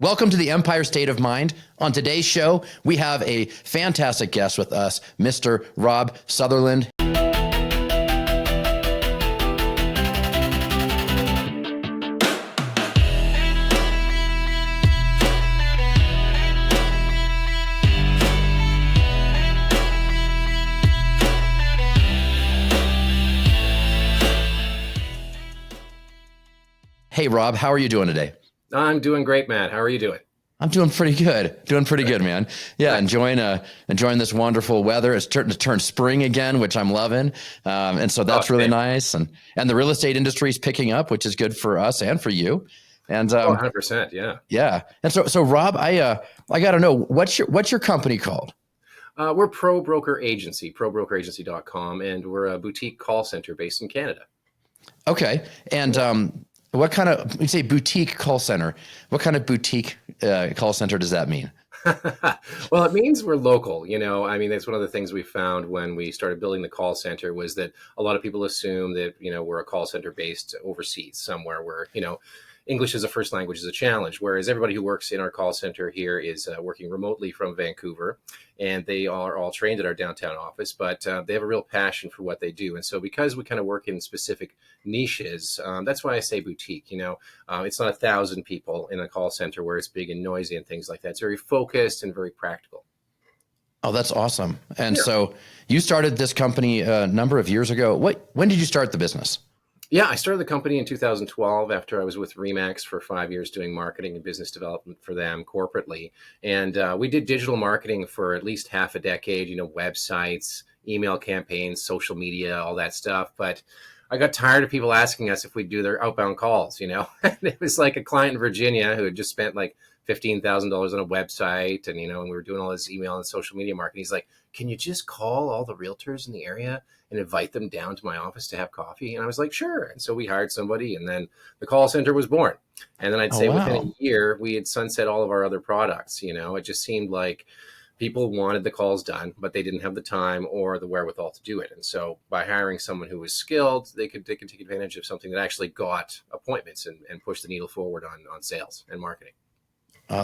Welcome to the Empire State of Mind. On today's show, we have a fantastic guest with us, Mr. Rob Sutherland. Hey, Rob, how are you doing today? I'm doing great, Matt. How are you doing? I'm doing pretty good. Doing pretty good, man. Yeah, enjoying this wonderful weather. It's starting to turn spring again, which I'm loving, and so that's really nice. And the real estate industry is picking up, which is good for us and for you. And 100%, yeah. Yeah. And so Rob, I got to know what's your company called? We're Pro Broker Agency, ProBrokerAgency.com, and we're a boutique call center based in Canada. Okay, and what kind of, you say boutique call center, what kind of boutique call center does that mean? Well, it means we're local. I mean, that's one of the things we found when we started building the call center was that a lot of people assume that, we're a call center based overseas somewhere where, English as a first language is a challenge, whereas everybody who works in our call center here is working remotely from Vancouver, and they are all trained at our downtown office, but they have a real passion for what they do. And so because we kind of work in specific niches, that's why I say boutique. It's not 1,000 people in a call center where it's big and noisy and things like that. It's very focused and very practical. Oh, that's awesome. And so you started this company a number of years ago. When did you start the business? Yeah, I started the company in 2012 after I was with REMAX for 5 years doing marketing and business development for them corporately. And we did digital marketing for at least half a decade, websites, email campaigns, social media, all that stuff. But I got tired of people asking us if we'd do their outbound calls, And it was like a client in Virginia who had just spent like $15,000 on a website and, and we were doing all this email and social media marketing. He's like, can you just call all the realtors in the area and invite them down to my office to have coffee? And I was like, sure. And so we hired somebody, and then the call center was born. And then I'd say within a year, we had sunset all of our other products. It just seemed like people wanted the calls done, but they didn't have the time or the wherewithal to do it. And so by hiring someone who was skilled, they could take advantage of something that actually got appointments and pushed the needle forward on sales and marketing.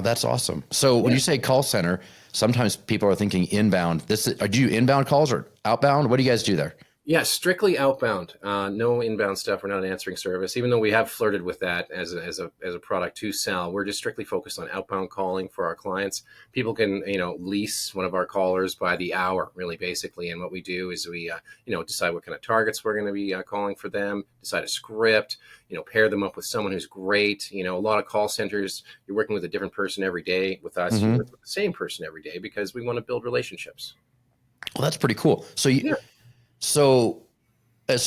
That's awesome. So when you say call center, sometimes people are thinking inbound. Do you inbound calls or outbound? What do you guys do there? Yeah, strictly outbound. No inbound stuff. We're not an answering service, even though we have flirted with that as a product to sell. We're just strictly focused on outbound calling for our clients. People can, lease one of our callers by the hour, really, basically. And what we do is we, decide what kind of targets we're going to be calling for them, decide a script, pair them up with someone who's great. A lot of call centers, you're working with a different person every day. With us, you work with the same person every day because we want to build relationships. Well, that's pretty cool. So all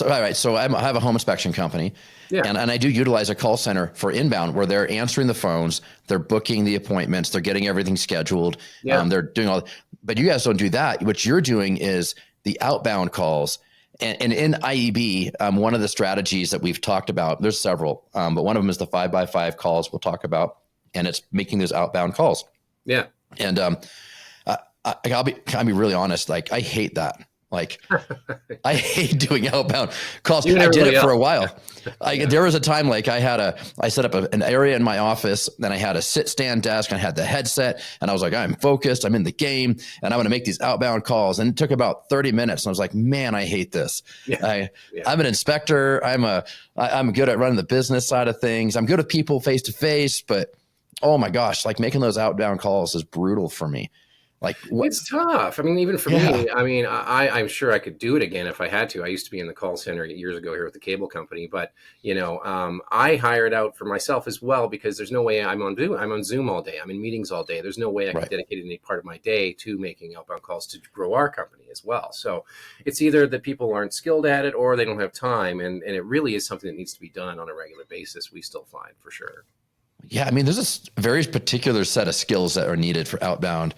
right. So I have a home inspection company, and I do utilize a call center for inbound where they're answering the phones, they're booking the appointments, they're getting everything scheduled. They're doing all, but you guys don't do that. What you're doing is the outbound calls. And in IEB, one of the strategies that we've talked about, there's several, but one of them is the 5x5 calls we'll talk about, and it's making those outbound calls. Yeah. And I'll be really honest. Like, I hate that. Like, I hate doing outbound calls. I did it for a while. There was a time like I set up an area in my office, then I had a sit stand desk, and I had the headset, and I was like, I'm focused, I'm in the game, and I'm going to make these outbound calls. And it took about 30 minutes. And I was like, man, I hate this. I'm an inspector. I'm good at running the business side of things. I'm good with people face to face, but oh my gosh, like making those outbound calls is brutal for me. It's tough. I mean, even for me, I mean, I'm sure I could do it again if I had to. I used to be in the call center years ago here with the cable company, but I hired out for myself as well because there's no way I'm on Zoom all day. I'm in meetings all day. There's no way I could dedicate any part of my day to making outbound calls to grow our company as well. So it's either that people aren't skilled at it or they don't have time. And it really is something that needs to be done on a regular basis. We still find for sure. Yeah. I mean, there's a very particular set of skills that are needed for outbound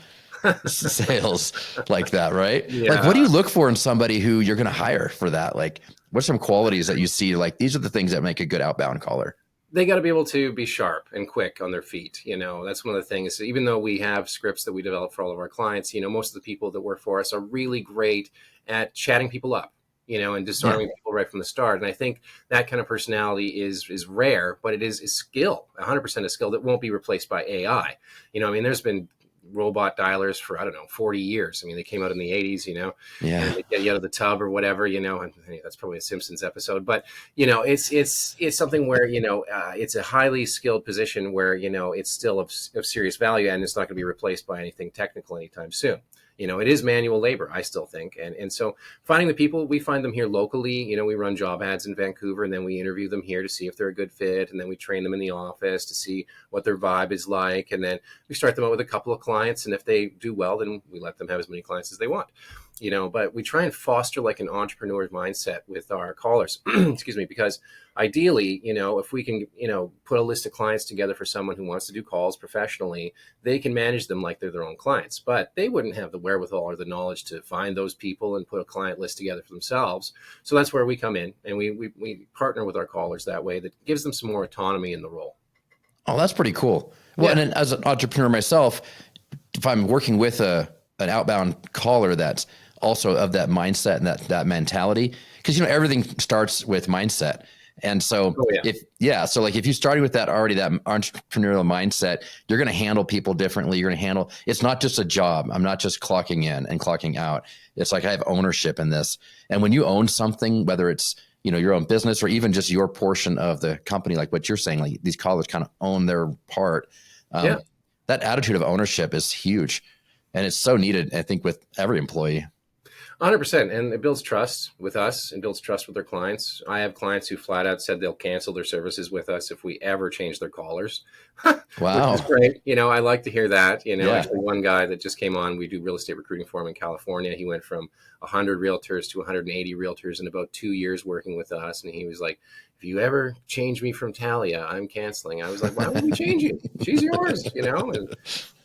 sales like that, right? Yeah. Like, what do you look for in somebody who you're going to hire for that? Like, what's some qualities that you see? Like, these are the things that make a good outbound caller. They got to be able to be sharp and quick on their feet. That's one of the things. Even though we have scripts that we develop for all of our clients, most of the people that work for us are really great at chatting people up. and disarming people right from the start. And I think that kind of personality is rare, but it is skill, 100% a skill that won't be replaced by AI. There's been robot dialers for, I don't know, 40 years. They came out in the 80s, and they get you out of the tub or whatever, and that's probably a Simpsons episode, but it's something where, it's a highly skilled position where, it's still of serious value, and it's not going to be replaced by anything technical anytime soon. It is manual labor, I still think. And so finding the people, we find them here locally. We run job ads in Vancouver, and then we interview them here to see if they're a good fit. And then we train them in the office to see what their vibe is like. And then we start them out with a couple of clients. And if they do well, then we let them have as many clients as they want. But we try and foster like an entrepreneur mindset with our callers, excuse me, because ideally, if we can, put a list of clients together for someone who wants to do calls professionally, they can manage them like they're their own clients, but they wouldn't have the wherewithal or the knowledge to find those people and put a client list together for themselves. So that's where we come in, and we partner with our callers that way. That gives them some more autonomy in the role. Oh, that's pretty cool. Well, and then as an entrepreneur myself, if I'm working with an outbound caller that's also of that mindset and that mentality, because everything starts with mindset. And so if you started with that entrepreneurial mindset, you're going to handle people differently. It's not just a job. I'm not just clocking in and clocking out. It's like I have ownership in this. And when you own something, whether it's, your own business or even just your portion of the company, like what you're saying, like these callers kind of own their part. That attitude of ownership is huge. And it's so needed, I think, with every employee. 100%. And it builds trust with us and builds trust with their clients. I have clients who flat out said they'll cancel their services with us if we ever change their callers. Wow. Which is great. I like to hear that. Actually one guy that just came on, we do real estate recruiting for him in California. He went from 100 realtors to 180 realtors in about 2 years working with us. And he was like, if you ever change me from Talia, I'm canceling. I was like, why would we change you? She's yours,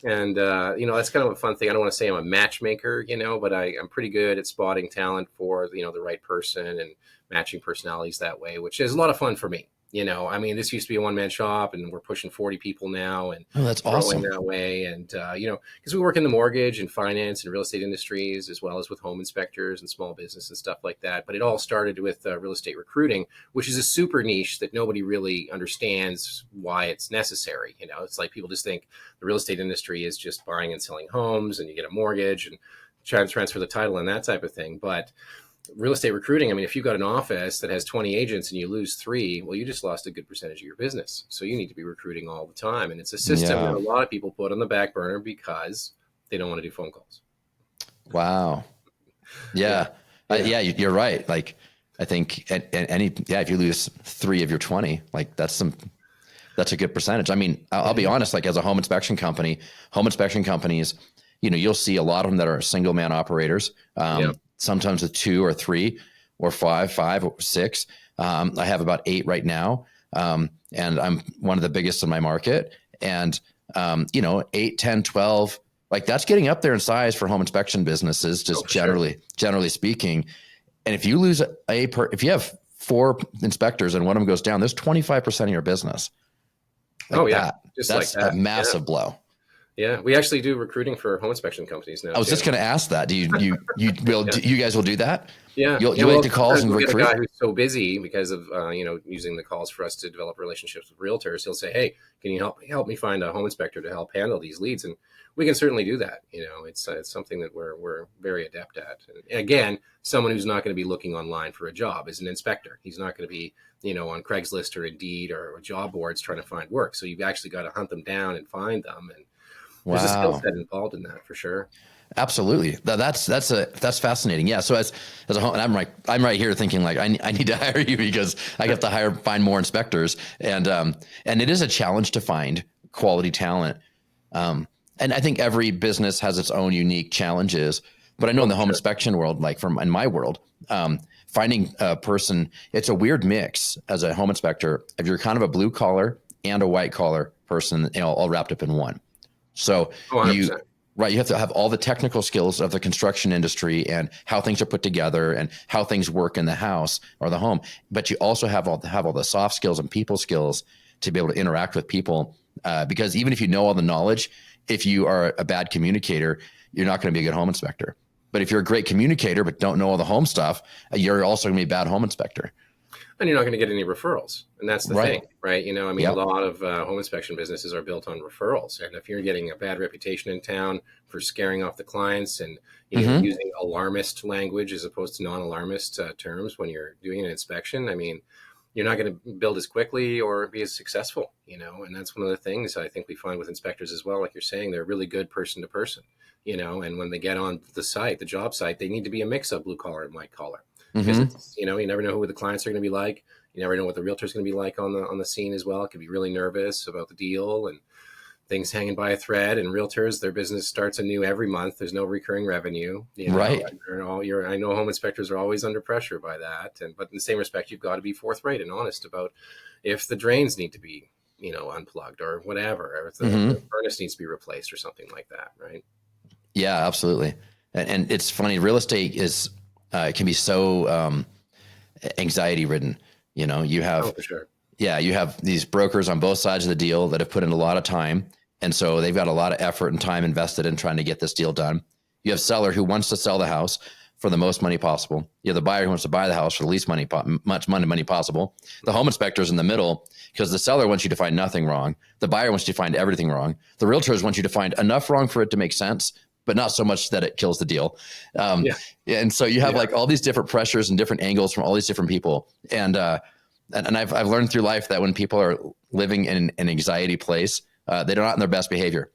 And that's kind of a fun thing. I don't want to say I'm a matchmaker, but I'm pretty good at spotting talent for, the right person and matching personalities that way, which is a lot of fun for me. This used to be a one-man shop, and we're pushing 40 people now, and that's awesome that way. And, because we work in the mortgage and finance and real estate industries, as well as with home inspectors and small business and stuff like that. But it all started with real estate recruiting, which is a super niche that nobody really understands why it's necessary. It's like people just think the real estate industry is just buying and selling homes, and you get a mortgage and transfer the title and that type of thing. But real estate recruiting, if you've got an office that has 20 agents and you lose 3, well, you just lost a good percentage of your business. So you need to be recruiting all the time. And it's a system that a lot of people put on the back burner because they don't want to do phone calls. Wow. Yeah. You're right. Like, I think if you lose 3 of your 20, like that's a good percentage. I'll be honest, like as a home inspection companies, you'll see a lot of them that are single man operators. Sometimes with 2 or 3 or 5 or 6. I have about 8 right now. And I'm one of the biggest in my market. And, 8, 10, 12, like that's getting up there in size for home inspection businesses, just generally speaking. And if you lose if you have 4 inspectors and one of them goes down, there's 25% of your business. That's a massive blow. Yeah, we actually do recruiting for home inspection companies now. I was just going to ask that. Do you guys will do that? Yeah, you'll make the calls and recruit. Get a guy who's so busy because of using the calls for us to develop relationships with realtors. He'll say, "Hey, can you help me find a home inspector to help handle these leads?" And we can certainly do that. It's something that we're very adept at. And again, someone who's not going to be looking online for a job is an inspector. He's not going to be on Craigslist or Indeed or job boards trying to find work. So you've actually got to hunt them down and find them. And there's a skill set involved in that for sure. Absolutely. That's fascinating. Yeah. So as a home, and I'm right here thinking like, I need to hire you because I have to find more inspectors. And it is a challenge to find quality talent. And I think every business has its own unique challenges, but I know in the home inspection world, like in my world, finding a person, it's a weird mix as a home inspector. If you're kind of a blue collar and a white collar person, all wrapped up in one. So you have to have all the technical skills of the construction industry and how things are put together and how things work in the house or the home. But you also have all the soft skills and people skills to be able to interact with people. Because even if you know all the knowledge, if you are a bad communicator, you're not going to be a good home inspector. But if you're a great communicator but don't know all the home stuff, you're also going to be a bad home inspector. And you're not going to get any referrals. And that's the thing, right? You know, I mean, Yep. a lot of home inspection businesses are built on referrals. And if you're getting a bad reputation in town for scaring off the clients and, you know, using alarmist language as opposed to non-alarmist terms when you're doing an inspection, I mean, you're not going to build as quickly or be as successful, you know, and that's one of the things I think we find with inspectors as well. Like you're saying, they're really good person to person, you know, and when they get on the site, the job site, they need to be a mix of blue collar and white collar. Because it's, you know, you never know who the clients are going to be like. You never know what the realtor is going to be like on the scene as well. It could be really nervous about the deal and things hanging by a thread. And realtors, their business starts anew every month. There's no recurring revenue. You know, Right. I know home inspectors are always under pressure by that. But in the same respect, you've got to be forthright and honest about if the drains need to be, you know, unplugged or whatever, or if the furnace needs to be replaced or something like that, right? Yeah, absolutely. And it's funny, real estate is can be so anxiety ridden. You know, you have, for sure. Yeah, you have these brokers on both sides of the deal that have put in a lot of time. And so they've got a lot of effort and time invested in trying to get this deal done. You have seller who wants to sell the house for the most money possible. You have the buyer who wants to buy the house for the least money possible. The home inspector's in the middle because the seller wants you to find nothing wrong. The buyer wants you to find everything wrong. The realtors want you to find enough wrong for it to make sense, but not so much that it kills the deal. And so you have like all these different pressures and different angles from all these different people. And I've learned through life that when people are living in an anxiety place, they're not in their best behavior.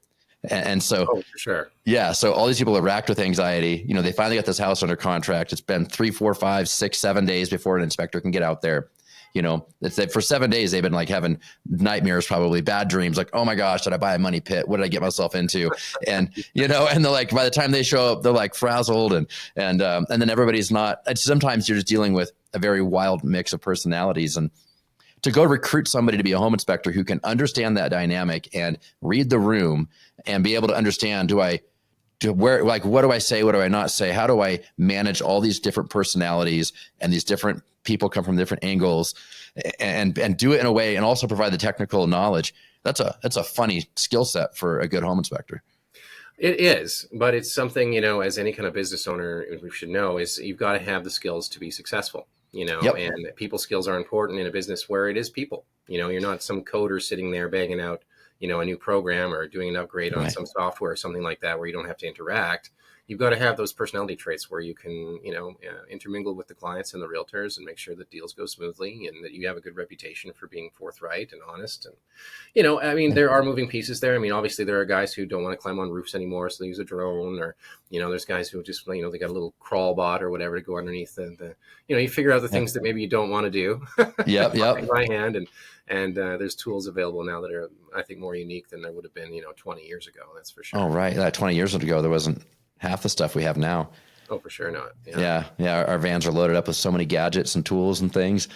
And so, for sure. Yeah. So all these people are racked with anxiety. You know, they finally got this house under contract. It's been 3, 4, 5, 6, 7 days before an inspector can get out there. You know, for 7 days, they've been like having nightmares, probably bad dreams. Like, oh my gosh, did I buy a money pit? What did I get myself into? And, you know, and they're like, by the time they show up, they're like frazzled and then everybody's not, sometimes you're just dealing with a very wild mix of personalities. And to go recruit somebody to be a home inspector who can understand that dynamic and read the room and be able to understand, what do I say? What do I not say? How do I manage all these different personalities and these different people come from different angles and do it in a way and also provide the technical knowledge? That's a funny skill set for a good home inspector. It is, but it's something, you know, as any kind of business owner, we should know is you've got to have the skills to be successful, you know, and people skills are important in a business where it is people. You know, you're not some coder sitting there banging out, you know, a new program or doing an upgrade on some software or something like that where you don't have to interact. You've got to have those personality traits where you can, you know, intermingle with the clients and the realtors and make sure that deals go smoothly and that you have a good reputation for being forthright and honest. And, you know, I mean, there are moving pieces there. I mean, obviously there are guys who don't want to climb on roofs anymore, so they use a drone, or, you know, there's guys who just, you know, they got a little crawl bot or whatever to go underneath the you know, you figure out the things that maybe you don't want to do. By hand. And there's tools available now that are, I think, more unique than there would have been, you know, 20 years ago. That's for sure. Oh, right. 20 years ago, there wasn't half the stuff we have now. Oh, for sure not. Yeah. Our vans are loaded up with so many gadgets and tools and things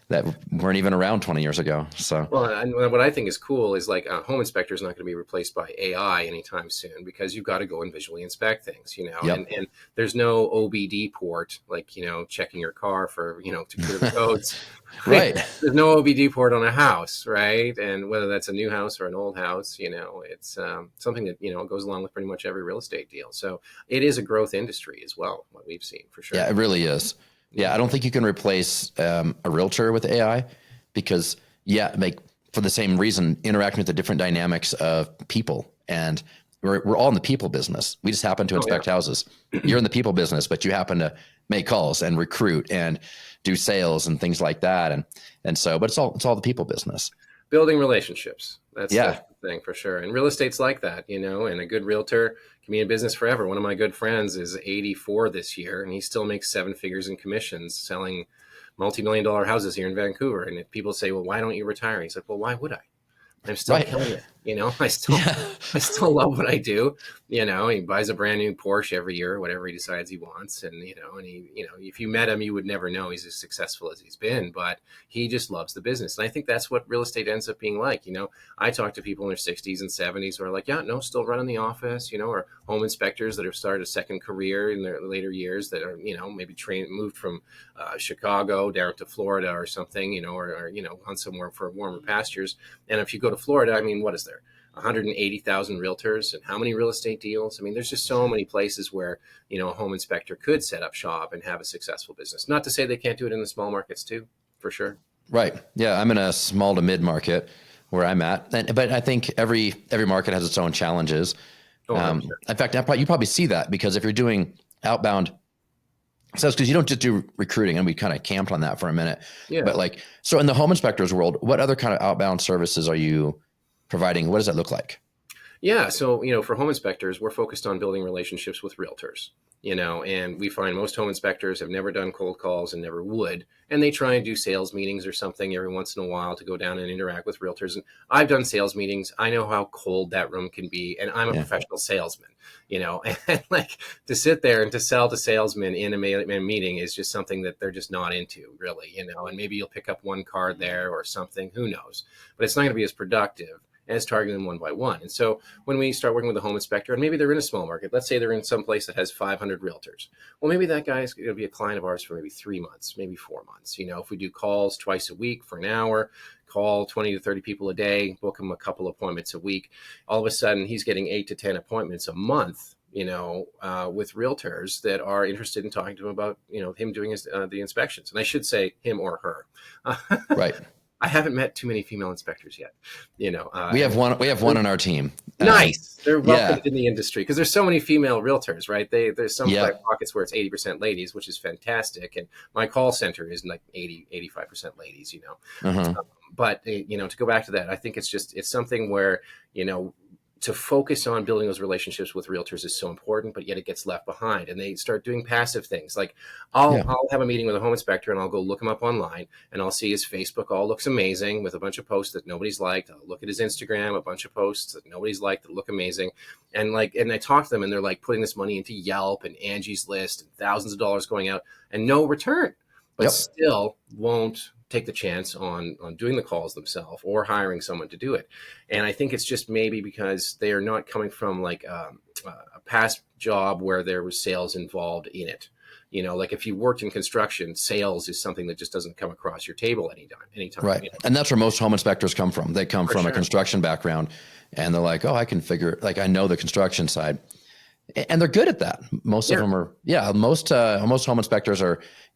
that weren't even around 20 years ago. So, well, and what I think is cool is like a home inspector is not going to be replaced by AI anytime soon because you've got to go and visually inspect things, you know, and there's no OBD port, like, you know, checking your car for, you know, to clear the codes. Right. There's no OBD port on a house. Right. And whether that's a new house or an old house, you know, it's something that, you know, goes along with pretty much every real estate deal. So it is a growth industry as well, what we've seen for sure. Yeah, it really is. Yeah, I don't think you can replace a realtor with AI because, like for the same reason, interacting with the different dynamics of people. And we're all in the people business. We just happen to inspect houses. You're in the people business, but you happen to make calls and recruit and do sales and things like that. And so, but it's all the people business. Building relationships. That's the thing for sure. And real estate's like that, you know, and a good realtor can be in business forever. One of my good friends is 84 this year, and he still makes 7 figures in commissions selling multi-million-dollar houses here in Vancouver. And if people say, well, why don't you retire? He's like, well, why would I? I'm still killing it. You know, I still love what I do. You know, he buys a brand new Porsche every year, whatever he decides he wants. And, you know, if you met him, you would never know he's as successful as he's been, but he just loves the business. And I think that's what real estate ends up being like. You know, I talk to people in their 60s and 70s who are like, yeah, no, still running the office, you know, or home inspectors that have started a second career in their later years that are, you know, maybe moved from Chicago down to Florida or something, you know, or, you know, gone somewhere for warmer pastures. And if you go to Florida, I mean, what is there? 180,000 realtors and how many real estate deals. I mean, there's just so many places where, a home inspector could set up shop and have a successful business. Not to say they can't do it in the small markets too, for sure. Right. Yeah. I'm in a small to mid market where I'm at. But I think every market has its own challenges. In fact, you probably see that because if you're doing outbound sales, because you don't just do recruiting, and we kind of camped on that for a minute. Yeah. But so in the home inspectors world, what other kind of outbound services are you providing? What does that look like? Yeah. So, for home inspectors, we're focused on building relationships with realtors, and we find most home inspectors have never done cold calls and never would. And they try and do sales meetings or something every once in a while to go down and interact with realtors. And I've done sales meetings. I know how cold that room can be. And I'm a professional salesman, and to sit there and to sell to salesmen in a meeting is just something that they're just not into really, and maybe you'll pick up one card there or something, who knows, but it's not going to be as productive as targeting them one by one. And so when we start working with a home inspector, and maybe they're in a small market, let's say they're in some place that has 500 realtors. Well, maybe that guy is going to be a client of ours for maybe 3 months, maybe 4 months. If we do calls twice a week for an hour, call 20 to 30 people a day, book him a couple appointments a week, all of a sudden he's getting 8 to 10 appointments a month, with realtors that are interested in talking to him about, him doing the inspections. And I should say him or her. Right. I haven't met too many female inspectors yet. We have one. We have one on our team. Nice. They're welcome in the industry because there's so many female realtors, right? There's some pockets where it's 80% ladies, which is fantastic. And my call center is like 85% ladies. But to go back to that, I think it's something where to focus on building those relationships with realtors is so important, but yet it gets left behind. And they start doing passive things. Like I'll have a meeting with a home inspector and I'll go look him up online and I'll see his Facebook all looks amazing with a bunch of posts that nobody's liked. I'll look at his Instagram, a bunch of posts that nobody's liked that look amazing. And I talk to them and they're like putting this money into Yelp and Angie's List and thousands of dollars going out and no return, but still won't take the chance on doing the calls themselves or hiring someone to do it. And I think it's just maybe because they are not coming from like a past job where there was sales involved in it. Like if you worked in construction, sales is something that just doesn't come across your table anytime. Right. And that's where most home inspectors come from. They come from a construction background and they're like, oh, I can figure, I know the construction side. And they're good at that. Most of them are, most home inspectors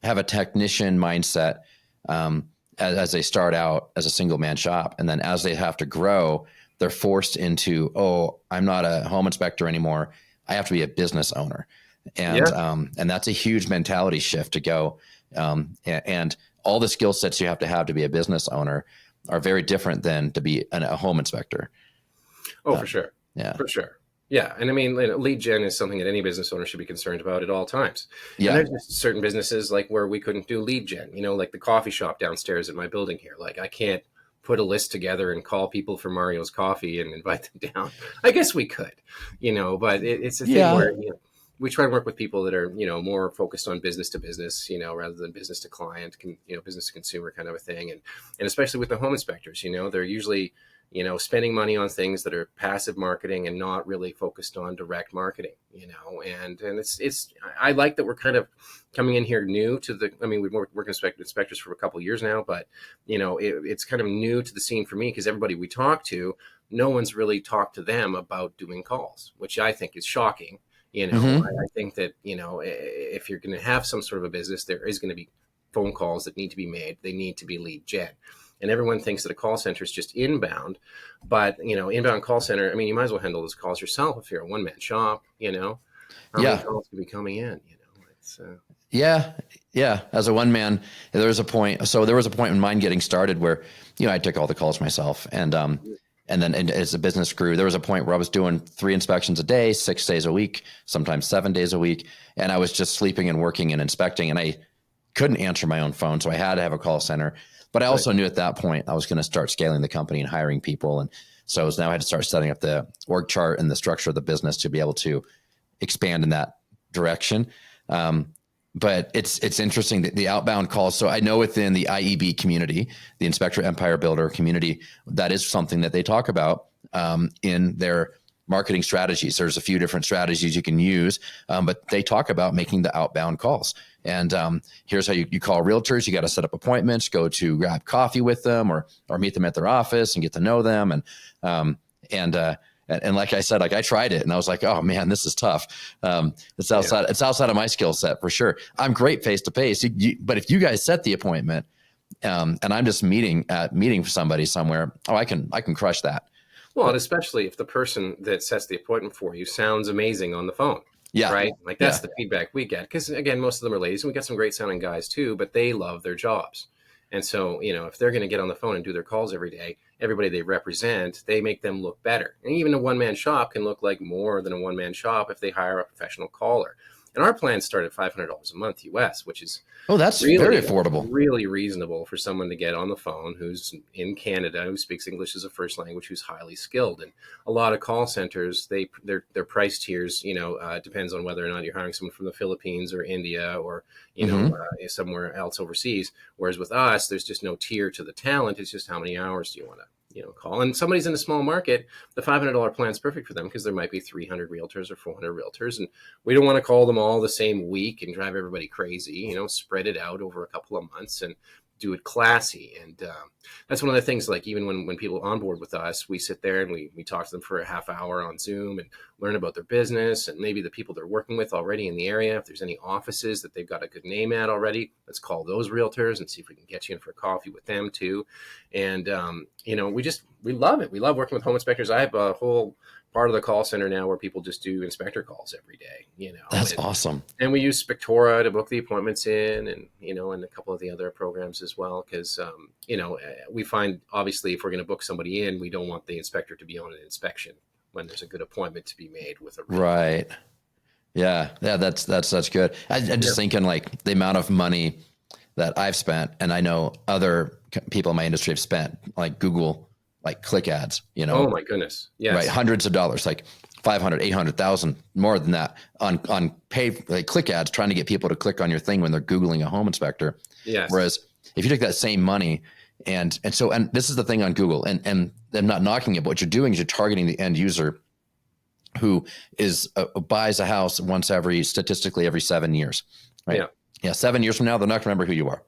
have a technician mindset as they start out as a single man shop. And then as they have to grow, they're forced into, oh, I'm not a home inspector anymore. I have to be a business owner. And that's a huge mentality shift to go. And all the skill sets you have to be a business owner are very different than to be a home inspector. Oh, for sure. Yeah, for sure. Yeah. And I mean, lead gen is something that any business owner should be concerned about at all times. Yeah. And there's just certain businesses like where we couldn't do lead gen, like the coffee shop downstairs at my building here. Like I can't put a list together and call people for Mario's Coffee and invite them down. I guess we could, but it's a thing where, we try to work with people that are, more focused on business to business, rather than business to client, business to consumer kind of a thing. And especially with the home inspectors, they're usually, spending money on things that are passive marketing and not really focused on direct marketing, and I like that we're kind of coming in here new to we've been working inspectors for a couple of years now, but, it's kind of new to the scene for me because everybody we talk to, no one's really talked to them about doing calls, which I think is shocking. I think that, if you're going to have some sort of a business, there is going to be phone calls that need to be made. They need to be lead gen. And everyone thinks that a call center is just inbound, but inbound call center, you might as well handle those calls yourself if you're a one-man shop, how many calls could be coming in, it's Yeah. As a one man, there was a point in mine getting started where, I took all the calls myself and then as the business grew, there was a point where I was doing 3 inspections a day, 6 days a week, sometimes 7 days a week. And I was just sleeping and working and inspecting and I couldn't answer my own phone. So I had to have a call center. But I also knew at that point I was going to start scaling the company and hiring people. And so now I had to start setting up the org chart and the structure of the business to be able to expand in that direction. But it's interesting that the outbound calls. So I know within the IEB community, the Inspector Empire Builder community, that is something that they talk about in their marketing strategies. There's a few different strategies you can use, but they talk about making the outbound calls. And here's how you call realtors. You got to set up appointments, go to grab coffee with them or meet them at their office and get to know them. And like I said, like I tried it and I was like, oh man, this is tough. It's outside of my skill set for sure. I'm great face to face, but if you guys set the appointment, and I'm just meeting somebody somewhere, I can crush that. Well, and especially if the person that sets the appointment for you sounds amazing on the phone. Yeah. Right. Like that's the feedback we get. Because again, most of them are ladies and we got some great sounding guys too, but they love their jobs. And so, if they're going to get on the phone and do their calls every day, everybody they represent, they make them look better. And even a one-man shop can look like more than a one-man shop if they hire a professional caller. And our plans start at $500 a month US, which is that's really, very affordable. Really reasonable for someone to get on the phone who's in Canada, who speaks English as a first language, who's highly skilled. And a lot of call centers, their price tiers, depends on whether or not you're hiring someone from the Philippines or India or somewhere else overseas. Whereas with us, there's just no tier to the talent. It's just how many hours do you want to call. And somebody's in a small market, the $500 plan is perfect for them because there might be 300 realtors or 400 realtors. And we don't want to call them all the same week and drive everybody crazy, spread it out over a couple of months and do it classy. And that's one of the things, like even when people onboard with us, we sit there and we talk to them for a half hour on Zoom and learn about their business and maybe the people they're working with already in the area. If there's any offices that they've got a good name at already, let's call those realtors and see if we can get you in for coffee with them too. And, we love it. We love working with home inspectors. I have a whole part of the call center now where people just do inspector calls every day, That's awesome. And we use Spectora to book the appointments in and, and a couple of the other programs as well. Cause, we find obviously if we're going to book somebody in, we don't want the inspector to be on an inspection when there's a good appointment to be made with a realtor. Right. Yeah. That's good. I'm just thinking like the amount of money that I've spent, and I know other people in my industry have spent, like Google, like click ads, Oh my goodness. Yes. Right. Hundreds of dollars, like 500, 800,000, more than that on paid, like click ads, trying to get people to click on your thing when they're Googling a home inspector. Yes. Whereas if you took that same money and this is the thing on Google, and I'm not knocking it, but what you're doing is you're targeting the end user who is buys a house statistically every 7 years. Right. Yeah. Yeah. 7 years from now, they're not going to remember who you are.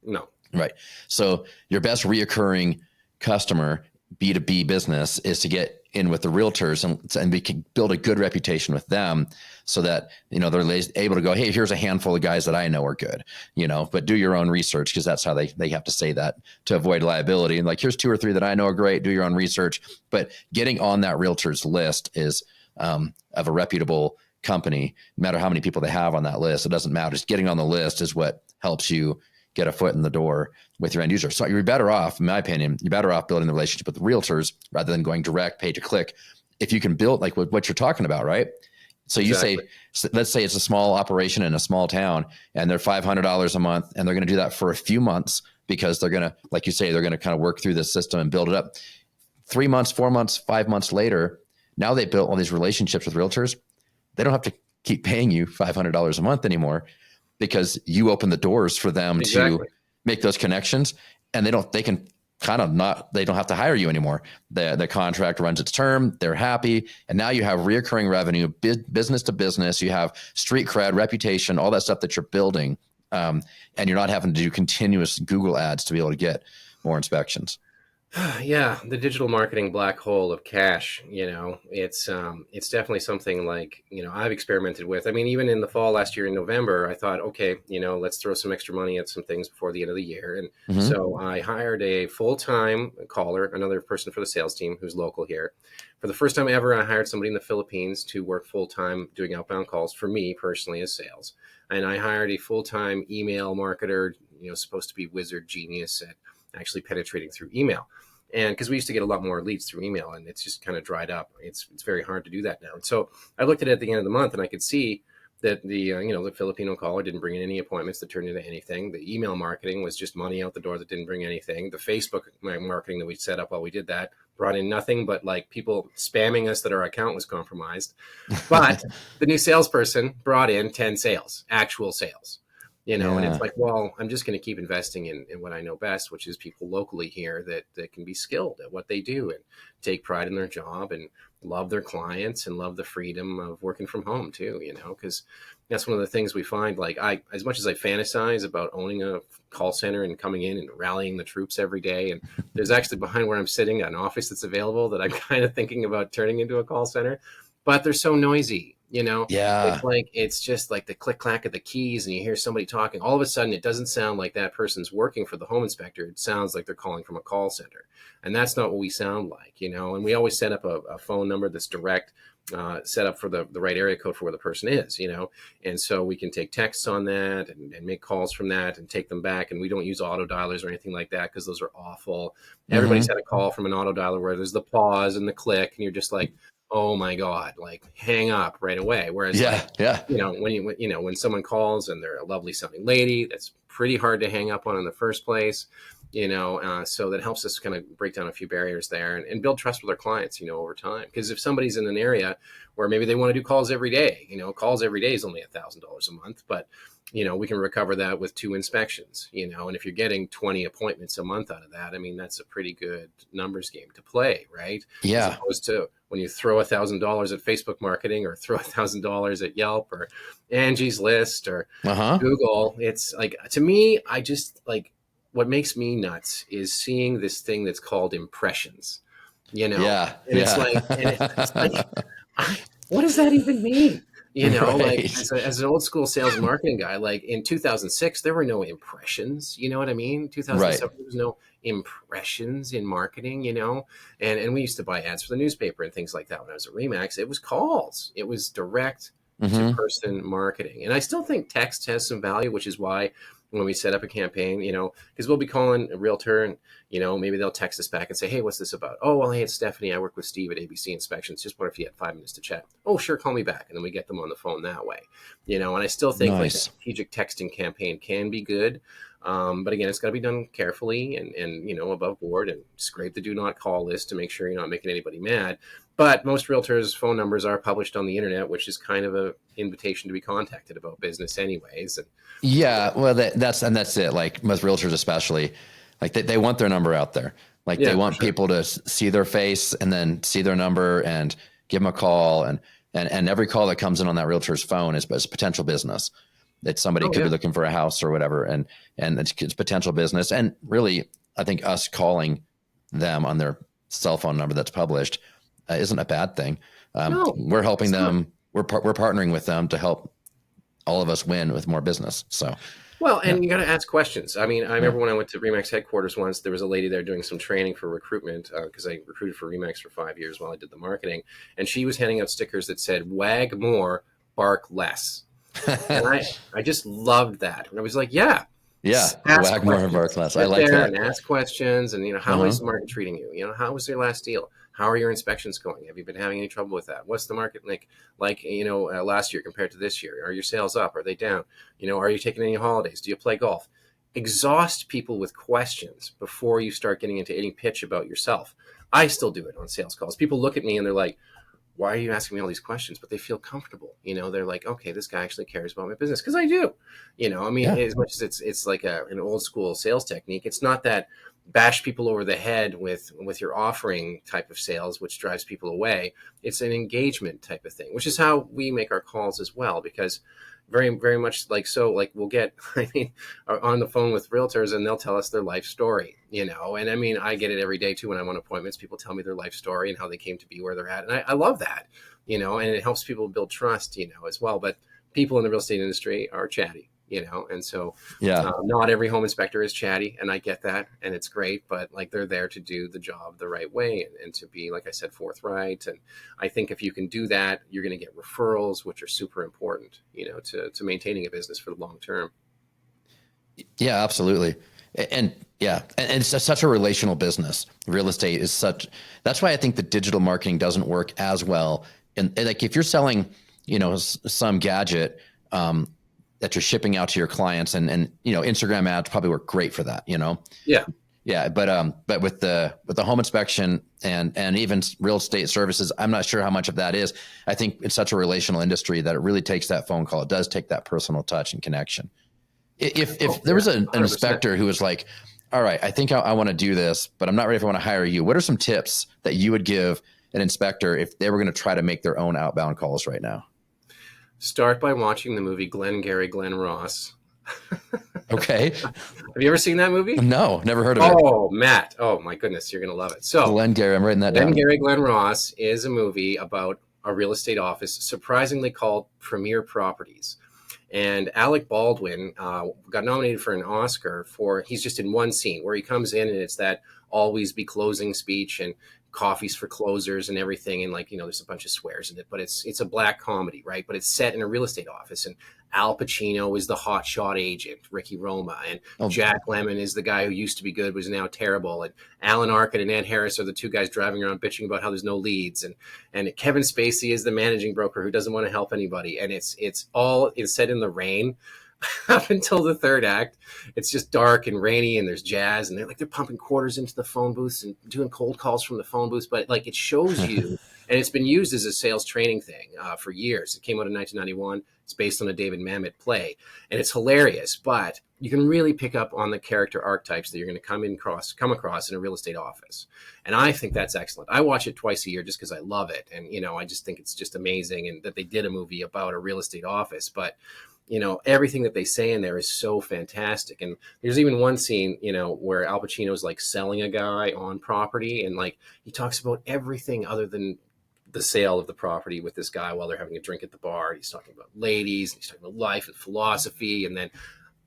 No. Right. So your best reoccurring customer B2B business is to get in with the realtors and we can build a good reputation with them so that, they're able to go, hey, here's a handful of guys that I know are good, but do your own research because that's how they have to say that to avoid liability. And like, here's 2 or 3 that I know are great. Do your own research. But getting on that realtor's list is of a reputable company, no matter how many people they have on that list, it doesn't matter. Just getting on the list is what helps you get a foot in the door with your end user. So you're better off, in my opinion, building the relationship with the realtors rather than going direct pay to click. If you can build like what you're talking about, right? So you say, let's say it's a small operation in a small town and they're $500 a month and they're going to do that for a few months because they're going to, like you say, they're going to kind of work through the system and build it up. 3 months, 4 months, 5 months later, now they built all these relationships with realtors. They don't have to keep paying you $500 a month anymore, because you open the doors for them to make those connections, and they don't have to hire you anymore. The contract runs its term, they're happy. And now you have reoccurring revenue, business to business, you have street cred, reputation, all that stuff that you're building. And you're not having to do continuous Google ads to be able to get more inspections. Yeah, the digital marketing black hole of cash, it's definitely something like, I've experimented with. I mean, even in the fall last year in November, I thought, okay, let's throw some extra money at some things before the end of the year. And so I hired a full-time caller, another person for the sales team who's local here. For the first time ever, I hired somebody in the Philippines to work full-time doing outbound calls for me personally as sales. And I hired a full-time email marketer, supposed to be wizard genius at actually penetrating through email. And because we used to get a lot more leads through email and it's just kind of dried up. It's very hard to do that now. And so I looked at it at the end of the month and I could see that the Filipino caller didn't bring in any appointments that turned into anything. The email marketing was just money out the door that didn't bring anything. The Facebook marketing that we set up while we did that brought in nothing but like people spamming us that our account was compromised. But the new salesperson brought in 10 sales, actual sales. And it's Yeah. like, well, I'm just going to keep investing in what I know best, which is people locally here that can be skilled at what they do and take pride in their job and love their clients and love the freedom of working from home too, because that's one of the things we find. Like, as much as I fantasize about owning a call center and coming in and rallying the troops every day, and there's actually behind where I'm sitting an office that's available that I'm kind of thinking about turning into a call center, but they're so noisy. Yeah. It's just like the click clack of the keys, and you hear somebody talking. All of a sudden, it doesn't sound like that person's working for the home inspector. It sounds like they're calling from a call center, and that's not what we sound like. And we always set up a phone number that's direct, set up for the right area code for where the person is. And so we can take texts on that and make calls from that and take them back. And we don't use auto dialers or anything like that because those are awful. Everybody's had a call from an auto dialer where there's the pause and the click, and you're just like, oh my God, like hang up right away. Whereas when someone calls and they're a lovely sounding lady, that's pretty hard to hang up on in the first place, so that helps us kind of break down a few barriers there and build trust with our clients, over time. Because if somebody's in an area where maybe they want to do calls every day, calls every day is only $1,000 a month, but we can recover that with 2 inspections, and if you're getting 20 appointments a month out of that, I mean, that's a pretty good numbers game to play, right? Yeah. As opposed to when you throw $1,000 at Facebook marketing or throw $1,000 at Yelp or Angie's List or Google. It's like, to me, I just like, what makes me nuts is seeing this thing that's called impressions, Yeah. and it's like, what does that even mean? Right. Like as an old school sales and marketing guy, like in 2006, there were no impressions. You know what I mean? 2007, there was no impressions in marketing, and we used to buy ads for the newspaper and things like that. When I was at REMAX, it was calls. It was direct to person marketing. And I still think text has some value, which is why when we set up a campaign, because we'll be calling a realtor and, maybe they'll text us back and say, hey, what's this about? Oh, well, hey, it's Stephanie. I work with Steve at ABC Inspections. Just wonder if you had 5 minutes to chat. Oh, sure. Call me back. And then we get them on the phone that way, and I still think like a strategic texting campaign can be good. But again, it's got to be done carefully and above board, and scrape the do not call list to make sure you're not making anybody mad. But most realtors' phone numbers are published on the internet, which is kind of an invitation to be contacted about business anyways. And yeah, well, that's it. Like most realtors, especially, like they want their number out there. Like they want people to see their face and then see their number and give them a call. And every call that comes in on that realtor's phone is potential business. That somebody could be looking for a house or whatever, and it's potential business. And really, I think us calling them on their cell phone number that's published isn't a bad thing. No, we're helping them. We're partnering with them to help all of us win with more business. So, well, and you got to ask questions. I mean, I remember when I went to REMAX headquarters once, there was a lady there doing some training for recruitment because I recruited for REMAX for 5 years while I did the marketing, and she was handing out stickers that said "Wag more, bark less." And I just loved that. And I was like, yeah, wag more and bark less. I like that. And ask questions. And, how is the market treating you? How was your last deal? How are your inspections going? Have you been having any trouble with that? What's the market like last year compared to this year? Are your sales up? Are they down? Are you taking any holidays? Do you play golf? Exhaust people with questions before you start getting into any pitch about yourself. I still do it on sales calls. People look at me and they're like, why are you asking me all these questions? But they feel comfortable. They're like, okay, this guy actually cares about my business. Because I do. As much as it's like an old school sales technique, it's not that bash people over the head with your offering type of sales, which drives people away. It's an engagement type of thing, which is how we make our calls as well. Because very, very much we'll get, on the phone with realtors and they'll tell us their life story, and I get it every day too. When I'm on appointments, people tell me their life story and how they came to be where they're at. And I love that, and it helps people build trust, as well. But people in the real estate industry are chatty, and so not every home inspector is chatty, and I get that, and it's great, but like they're there to do the job the right way and to be, like I said, forthright. And I think if you can do that, you're going to get referrals, which are super important, to maintaining a business for the long term. Yeah, absolutely. And it's such a relational business. Real estate is that's why I think the digital marketing doesn't work as well. And like if you're selling, some gadget, that you're shipping out to your clients and Instagram ads probably work great for that, Yeah. But with the home inspection and even real estate services, I'm not sure how much of that is. I think it's such a relational industry that it really takes that phone call. It does take that personal touch and connection. If there was an 100%. inspector who was like, all right, I think I want to do this, but I'm not ready if I want to hire you. What are some tips that you would give an inspector if they were going to try to make their own outbound calls right now? Start by watching the movie Glengarry Glen Ross. Okay. Have you ever seen that movie? No, never heard of it. Oh, Matt. Oh, my goodness. You're going to love it. So Glengarry, I'm writing that down. Glengarry Glen Ross is a movie about a real estate office, surprisingly called Premier Properties. And Alec Baldwin got nominated for an Oscar for, he's just in one scene where he comes in and it's that always be closing speech and coffees for closers and everything. And like, you know, there's a bunch of swears in it, but it's a black comedy, right? But it's set in a real estate office. And Al Pacino is the hotshot agent, Ricky Roma. And Jack Lemmon is the guy who used to be good, but is now terrible. And Alan Arkin and Ed Harris are the two guys driving around bitching about how there's no leads. And Kevin Spacey is the managing broker who doesn't want to help anybody. And it's set in the rain up until the third act. It's just dark and rainy and there's jazz and they're pumping quarters into the phone booths and doing cold calls from the phone booths. But like it shows you, and it's been used as a sales training thing for years. It came out in 1991. It's based on a David Mamet play and it's hilarious, but you can really pick up on the character archetypes that you're going to come across in a real estate office. And I think that's excellent. I watch it twice a year just because I love it. And, you know, I just think it's just amazing and that they did a movie about a real estate office, but you know, everything that they say in there is so fantastic. And there's even one scene, you know, where Al Pacino's like selling a guy on property and like he talks about everything other than the sale of the property with this guy while they're having a drink at the bar. He's talking about ladies, he's talking about life and philosophy, and then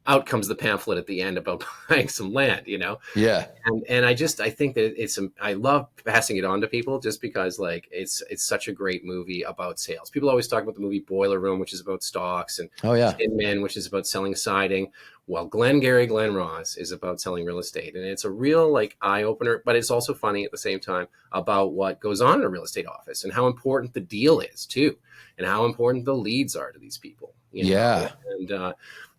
out comes the pamphlet at the end about buying some land, you know? Yeah. And I think that I love passing it on to people just because like it's such a great movie about sales. People always talk about the movie Boiler Room, which is about stocks, and Tin Men, which is about selling siding. Well, Glengarry Glen Ross is about selling real estate. And it's a real like eye opener, but it's also funny at the same time about what goes on in a real estate office and how important the deal is too, and how important the leads are to these people. You know? Yeah. And,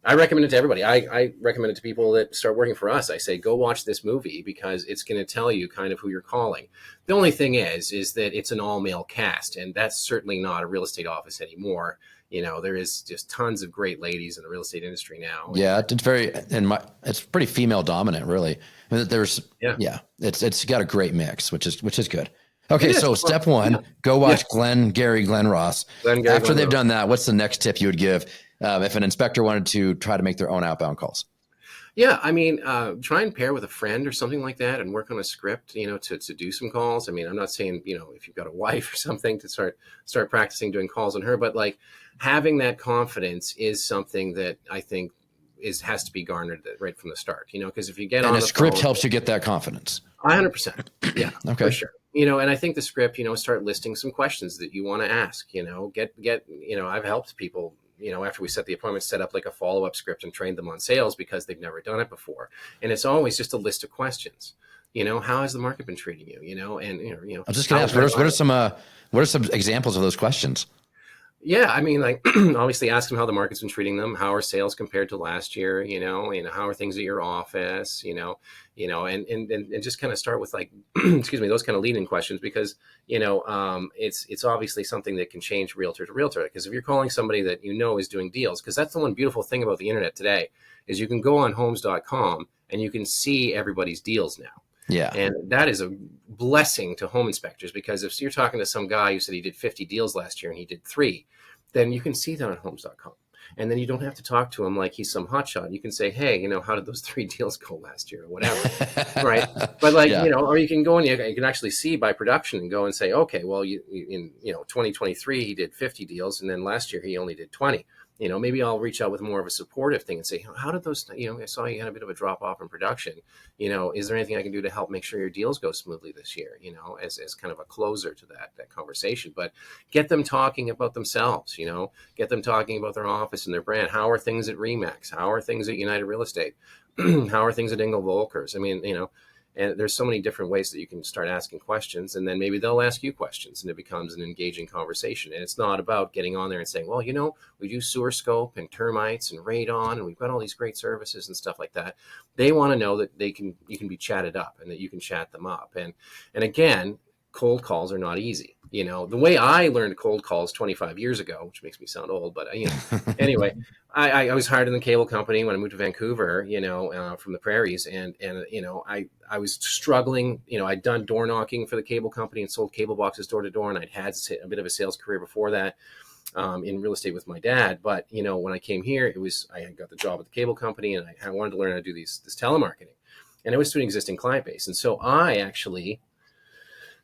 I recommend it to everybody. I recommend it to people that start working for us. I say, go watch this movie because it's going to tell you kind of who you're calling. The only thing is that it's an all male cast, and that's certainly not a real estate office anymore. You know, there is just tons of great ladies in the real estate industry now. Yeah. It's pretty female dominant, really. I mean, it's got a great mix, which is good. Okay. So step one, go watch Glengarry Glen Ross. After they've done that, what's the next tip you would give? If an inspector wanted to try to make their own outbound calls? Yeah, I mean, try and pair with a friend or something like that and work on a script, you know, to do some calls. I mean, I'm not saying, you know, if you've got a wife or something to start practicing doing calls on her, but like having that confidence is something that I think has to be garnered right from the start, you know, because if you get on a script helps you get that confidence. 100%. Yeah, okay. For sure. You know, and I think the script, you know, start listing some questions that you want to ask, you know, you know, I've helped people, you know, after we set the appointment, set up like a follow-up script and trained them on sales because they've never done it before. And it's always just a list of questions. You know, how has the market been treating you? You know, and you know, I'm just going to ask, what are some examples of those questions? Yeah, I mean, like obviously ask them how the market's been treating them. How are sales compared to last year? You know, how are things at your office? You know, and just kind of start with like, excuse me, those kind of lead-in questions because you know, it's obviously something that can change realtor to realtor. Because if you're calling somebody that you know is doing deals, because that's the one beautiful thing about the internet today is you can go on homes.com and you can see everybody's deals now. Yeah. And that is a blessing to home inspectors because if you're talking to some guy who said he did 50 deals last year and he did 3, then you can see that on homes.com. And then you don't have to talk to him like he's some hotshot. You can say, hey, you know, how did those 3 deals go last year or whatever, right? But like, you know, or you can go and you can actually see by production and go and say, okay, well, in 2023, he did 50 deals. And then last year he only did 20. You know, maybe I'll reach out with more of a supportive thing and say, how did those, you know, I saw you had a bit of a drop off in production. You know, is there anything I can do to help make sure your deals go smoothly this year, you know, as kind of a closer to that conversation, but get them talking about themselves, you know, get them talking about their office and their brand. How are things at REMAX? How are things at United Real Estate? How are things at Engel Volkers? I mean, you know, and there's so many different ways that you can start asking questions and then maybe they'll ask you questions and it becomes an engaging conversation. And it's not about getting on there and saying, well, you know, we do sewer scope and termites and radon and we've got all these great services and stuff like that. They want to know that you can be chatted up and that you can chat them up. And again, cold calls are not easy. You know, the way I learned cold calls 25 years ago, which makes me sound old, but you know, anyway, I was hired in the cable company when I moved to Vancouver, you know, from the prairies. And, you know, I was struggling, you know, I'd done door knocking for the cable company and sold cable boxes door to door. And I'd had a bit of a sales career before that, in real estate with my dad. But, you know, when I came here, I had got the job at the cable company, and I wanted to learn how to do this telemarketing, and it was to an existing client base. And so I actually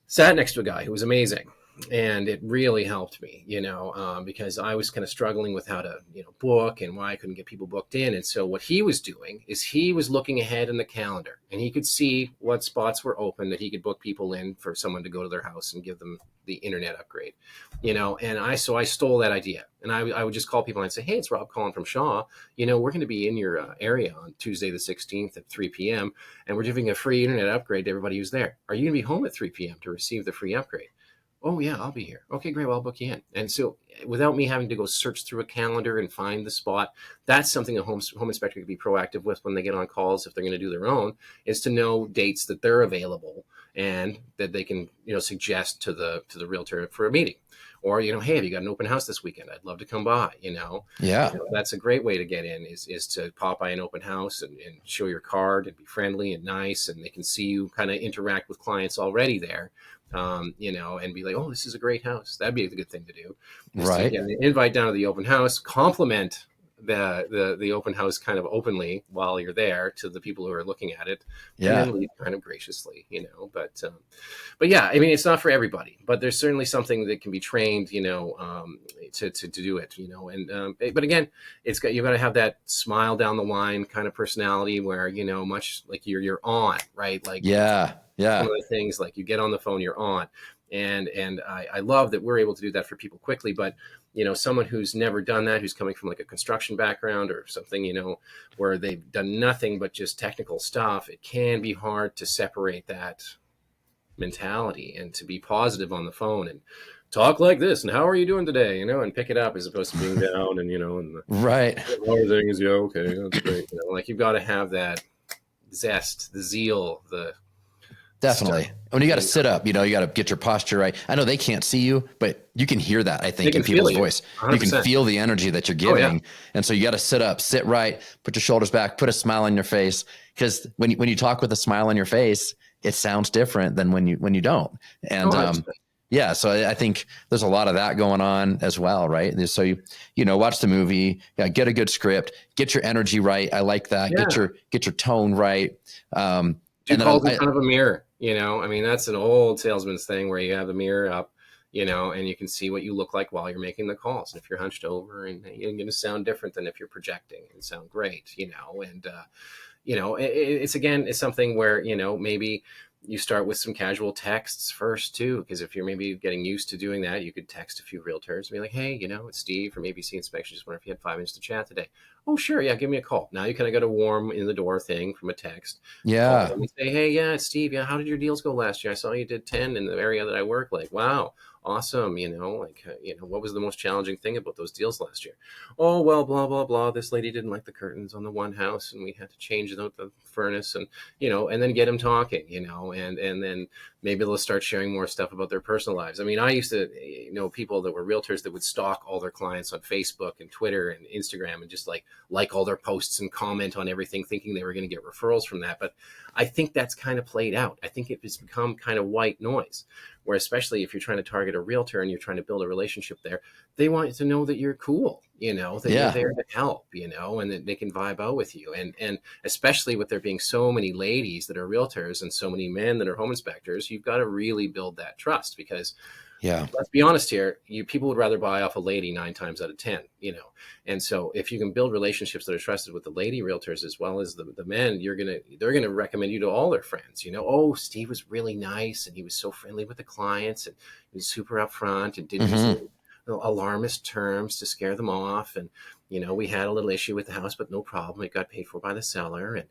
sat next to a guy who was amazing. And it really helped me, you know, because I was kind of struggling with how to, you know, book and why I couldn't get people booked in. And so what he was doing is he was looking ahead in the calendar, and he could see what spots were open that he could book people in for someone to go to their house and give them the internet upgrade, you know. And I stole that idea, and I would just call people and say, hey, it's Rob calling from Shaw. You know, we're going to be in your area on Tuesday the 16th at 3 p.m. and we're giving a free internet upgrade to everybody who's there. Are you going to be home at 3 p.m. to receive the free upgrade? Oh yeah, I'll be here. Okay, great. Well, I'll book you in. And so without me having to go search through a calendar and find the spot, that's something a home inspector could be proactive with when they get on calls, if they're going to do their own, is to know dates that they're available and that they can, you know, suggest to the realtor for a meeting. Or, you know, hey, have you got an open house this weekend? I'd love to come by, you know. Yeah. You know, that's a great way to get in, is to pop by an open house and show your card and be friendly and nice, and they can see you kind of interact with clients already there. You know, and be like, oh, this is a great house. That'd be a good thing to do. Right. To get an invite down to the open house, compliment the open house kind of openly while you're there to the people who are looking at it. Yeah. And then leave kind of graciously, you know. But yeah, I mean, it's not for everybody, but there's certainly something that can be trained, you know, to do it, you know. And but again, you've got to have that smile down the line kind of personality where, you know, much like you're on, right? Like, yeah. Some of the things, like you get on the phone, you're on. And I love that we're able to do that for people quickly. But, you know, someone who's never done that, who's coming from like a construction background or something, you know, where they've done nothing but just technical stuff, it can be hard to separate that mentality and to be positive on the phone and talk like this. And how are you doing today? You know, and pick it up as opposed to being down and, you know, and right. Everything is, yeah, okay, that's great. You know, like you've got to have that zest, the zeal, the definitely. When you got to sit up, you know, you got to get your posture right. I know they can't see you, but you can hear that, I think, in people's voice. 100%. You can feel the energy that you're giving. Oh, yeah. And so you got to sit up, sit right, put your shoulders back, put a smile on your face. Because when you talk with a smile on your face, it sounds different than when you don't. And yeah, so I think there's a lot of that going on as well, right? So you know, watch the movie, get a good script, get your energy right. I like that. Yeah. Get your tone right. Do calls in front of a mirror, you know. I mean, that's an old salesman's thing where you have the mirror up, you know, and you can see what you look like while you're making the calls. And if you're hunched over, and you're going to sound different than if you're projecting and sound great, you know. And you know, it's something where, you know, maybe you start with some casual texts first too, because if you're maybe getting used to doing that, you could text a few realtors and be like, hey, you know, it's Steve from ABC Inspection. Just wonder if you had 5 minutes to chat today. Oh, sure. Yeah. Give me a call. Now you kind of got a warm in the door thing from a text. Yeah. And say, hey, yeah, it's Steve. Yeah. How did your deals go last year? I saw you did 10 in the area that I work. Like, wow. Awesome. You know, like, you know, what was the most challenging thing about those deals last year? Oh, well, blah, blah, blah. This lady didn't like the curtains on the one house and we had to change the furnace, and, you know, and then get them talking, you know, and then maybe they'll start sharing more stuff about their personal lives. I mean, I used to know people that were realtors that would stalk all their clients on Facebook and Twitter and Instagram and just like all their posts and comment on everything, thinking they were going to get referrals from that. But I think that's kind of played out. I think it's become kind of white noise, where especially if you're trying to target a realtor and you're trying to build a relationship there, they want to know that you're cool, you know, that you're there to help, you know, and that they can vibe out with you. And especially with there being so many ladies that are realtors and so many men that are home inspectors, you've got to really build that trust, because let's be honest here, people would rather buy off a lady 9 times out of 10, you know. And so if you can build relationships that are trusted with the lady realtors as well as the men, they're gonna recommend you to all their friends. You know, oh, Steve was really nice and he was so friendly with the clients and he was super upfront and didn't use alarmist terms to scare them off. And, you know, we had a little issue with the house, but no problem. It got paid for by the seller.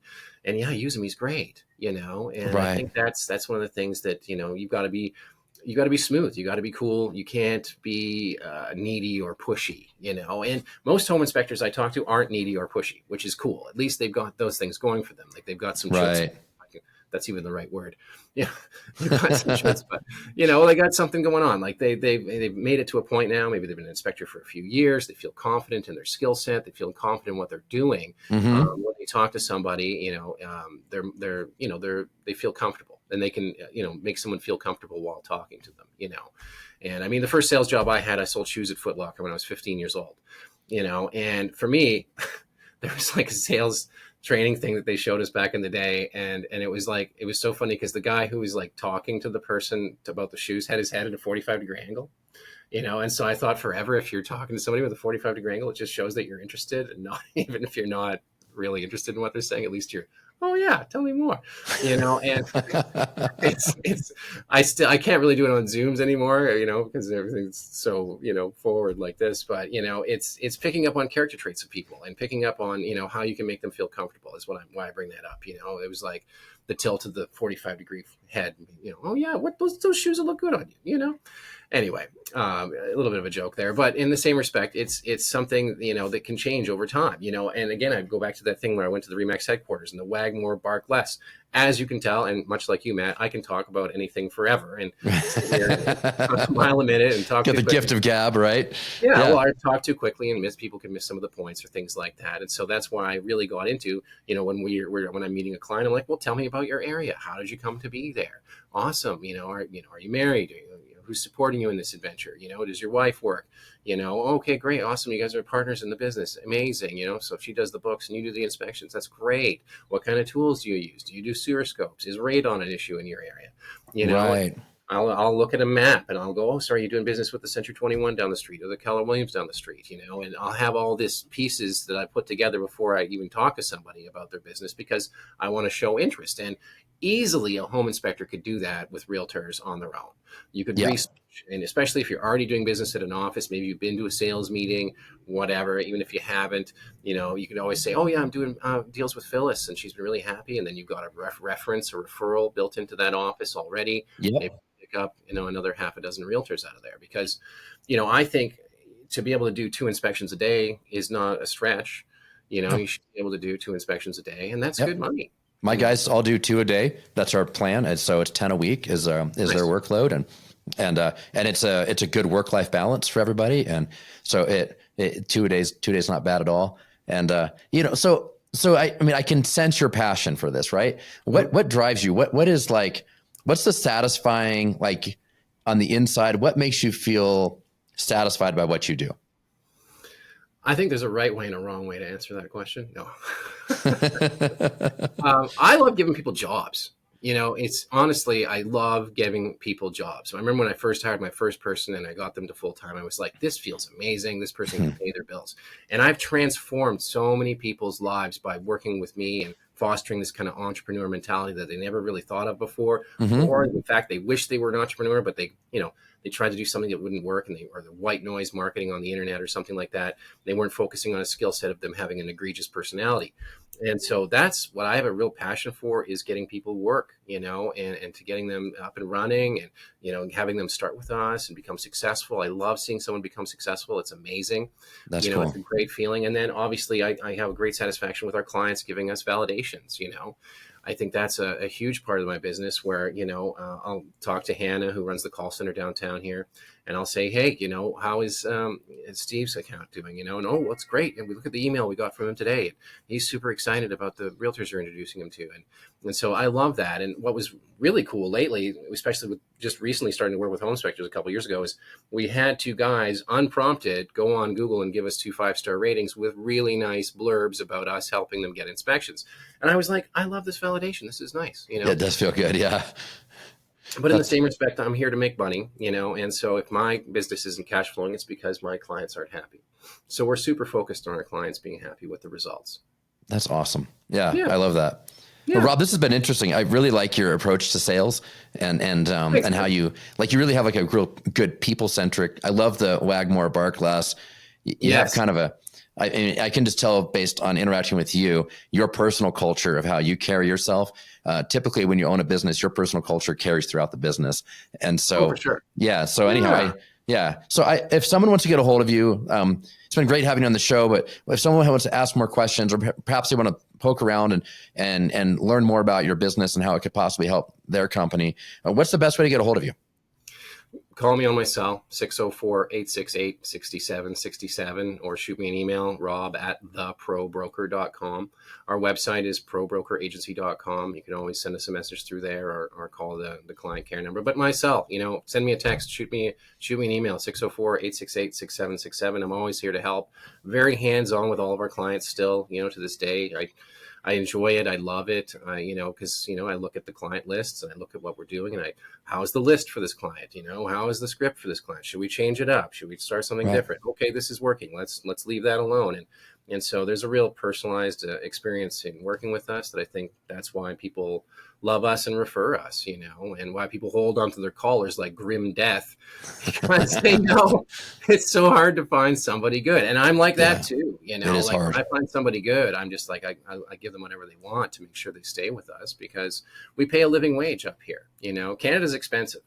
And yeah, use him. He's great, you know. And I think that's one of the things that, you know, you got to be smooth. You got to be cool. You can't be needy or pushy, you know. And most home inspectors I talk to aren't needy or pushy, which is cool. At least they've got those things going for them. Like they've got some chips. that's even the right word. Yeah, they've got some chutzpah. They got something going on. Like they've made it to a point now. Maybe they've been an inspector for a few years. They feel confident in their skill set. They feel confident in what they're doing. Mm-hmm. When they talk to somebody, they feel comfortable, and they can make someone feel comfortable while talking to them. And I mean, the first sales job I had, I sold shoes at Foot Locker when I was 15 years old. And for me, there was like a sales training thing that they showed us back in the day. And it was so funny because the guy who was like talking to the person about the shoes had his head at a 45-degree angle, and so I thought forever, if you're talking to somebody with a 45-degree angle, it just shows that you're interested, and not even if you're not really interested in what they're saying, at least you're, oh yeah, tell me more, and I can't really do it on Zooms anymore, because everything's so, forward like this, but it's picking up on character traits of people and picking up on, how you can make them feel comfortable is why I bring that up. It was like the tilt of the 45-degree head, oh yeah, what those shoes will look good on you, Anyway, a little bit of a joke there, but in the same respect, it's something, that can change over time, and again, I'd go back to that thing where I went to the REMAX headquarters and the wag more, bark less. As you can tell, and much like you, Matt, I can talk about anything forever and sit here and a mile a minute and talk. Get the gift of gab, right? Yeah, well, I talk too quickly and people can miss some of the points or things like that. And so that's why I really got into, when I'm meeting a client, I'm like, well, tell me about your area. How did you come to be there? Awesome. Are you married? Who's supporting you in this adventure? Does your wife work? Okay, great. Awesome. You guys are partners in the business. Amazing. So if she does the books and you do the inspections, that's great. What kind of tools do you use? Do you do sewer scopes? Is radon an issue in your area? Right. I'll look at a map and I'll go, oh, sorry, you're doing business with the Century 21 down the street or the Keller Williams down the street, and I'll have all these pieces that I put together before I even talk to somebody about their business, because I want to show interest. And easily a home inspector could do that with realtors on their own. You could research, and especially if you're already doing business at an office, maybe you've been to a sales meeting, whatever, even if you haven't, you can always say, oh yeah, I'm doing deals with Phyllis and she's been really happy. And then you've got a reference or referral built into that office already. Maybe pick up, another half a dozen realtors out of there, because, I think to be able to do 2 inspections a day is not a stretch. You should be able to do 2 inspections a day, and that's good money. My guys all do 2 a day. That's our plan. And so it's 10 a week is their workload. And it's a good work-life balance for everybody. And so it 2 days, not bad at all. And, so I can sense your passion for this, right? What drives you? What is like, what's the satisfying, like on the inside, what makes you feel satisfied by what you do? I think there's a right way and a wrong way to answer that question. No. I love giving people jobs. It's honestly, I love giving people jobs. So I remember when I first hired my first person and I got them to full time, I was like, this feels amazing. This person can pay their bills. And I've transformed so many people's lives by working with me and fostering this kind of entrepreneur mentality that they never really thought of before. Or in fact, they wish they were an entrepreneur, but they tried to do something that wouldn't work, or the white noise marketing on the internet or something like that. They weren't focusing on a skill set of them having an egregious personality. And so that's what I have a real passion for, is getting people work, and to getting them up and running and, having them start with us and become successful. I love seeing someone become successful. It's amazing. That's cool. It's a great feeling. And then obviously I have a great satisfaction with our clients giving us validations, I think that's a huge part of my business where, I'll talk to Hannah, who runs the call center downtown here, and I'll say, hey, how is Steve's account doing? And oh, what's great. And we look at the email we got from him today. And he's super excited about the realtors you're introducing him to. And so I love that. And what was really cool lately, especially with just recently starting to work with home inspectors a couple of years ago, is we had 2 guys unprompted go on Google and give us 2 5-star ratings with really nice blurbs about us helping them get inspections. And I was like, I love this validation. This is nice. Yeah, it does feel good. Yeah. But in the same respect, I'm here to make money, and so if my business isn't cash flowing, it's because my clients aren't happy. So we're super focused on our clients being happy with the results. That's awesome. Yeah. I love that. Yeah. Well, Rob, this has been interesting. I really like your approach to sales and how you really have like a real good people-centric. I love the wag more, bark less. You have kind of I can just tell based on interacting with you, your personal culture of how you carry yourself. Typically when you own a business, your personal culture carries throughout the business. And so, for sure. Yeah. So anyhow, Yeah. So if someone wants to get a hold of you, it's been great having you on the show, but if someone wants to ask more questions, or perhaps they want to poke around and learn more about your business and how it could possibly help their company, what's the best way to get a hold of you? Call me on my cell, 604-868-6767, or shoot me an email, rob@theprobroker.com. Our website is probrokeragency.com. You can always send us a message through there, or call the client care number. But my cell, send me a text, shoot me an email, 604-868-6767. I'm always here to help. Very hands-on with all of our clients still, to this day. I enjoy it. I love it. Because, I look at the client lists and I look at what we're doing, and how's the list for this client? How is the script for this client? Should we change it up? Should we start something different? Okay, this is working. Let's leave that alone. And so there's a real personalized experience in working with us that I think that's why people love us and refer us, and why people hold onto their collars like grim death, because they know it's so hard to find somebody good. And I'm like that too, It is like hard. when I find somebody good, I'm just like, I give them whatever they want to make sure they stay with us, because we pay a living wage up here. Canada's expensive.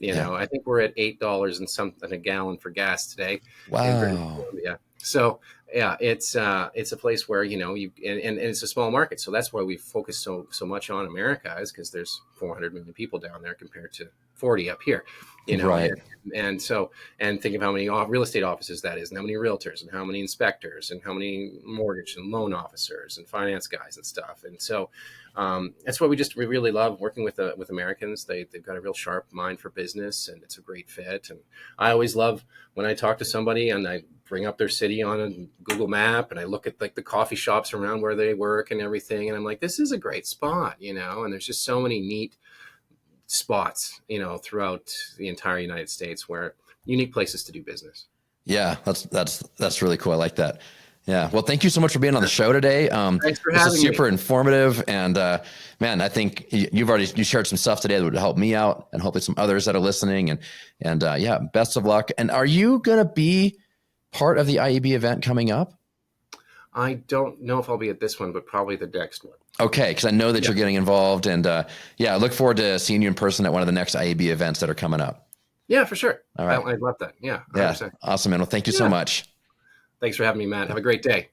I think we're at $8 and something a gallon for gas today. Wow. In British Columbia. So yeah, it's a place where, and it's a small market. So that's why we focus so much on America, is because there's 400 million people down there compared to 40 up here, Right. And think of how many real estate offices that is, and how many realtors, and how many inspectors, and how many mortgage and loan officers and finance guys and stuff. And so that's why we really love working with Americans. They've got a real sharp mind for business, and it's a great fit. And I always love when I talk to somebody and I bring up their city on a Google map, and I look at like the coffee shops around where they work and everything, and I'm like, this is a great spot, and there's just so many neat spots, throughout the entire United States, where unique places to do business. Yeah, that's really cool. I like that. Yeah. Well, thank you so much for being on the show today. Thanks for this having is super me. informative, and man, I think you shared some stuff today that would help me out, and hopefully some others that are listening. And yeah, best of luck. And are you gonna be part of the IEB event coming up? I don't know if I'll be at this one, but probably the next one. Okay, because I know that you're getting involved, and I look forward to seeing you in person at one of the next IEB events that are coming up. Yeah, for sure. All right. I'd love that. Yeah. 100%. Yeah. Awesome, man. Well, thank you so much. Thanks for having me, Matt. Have a great day.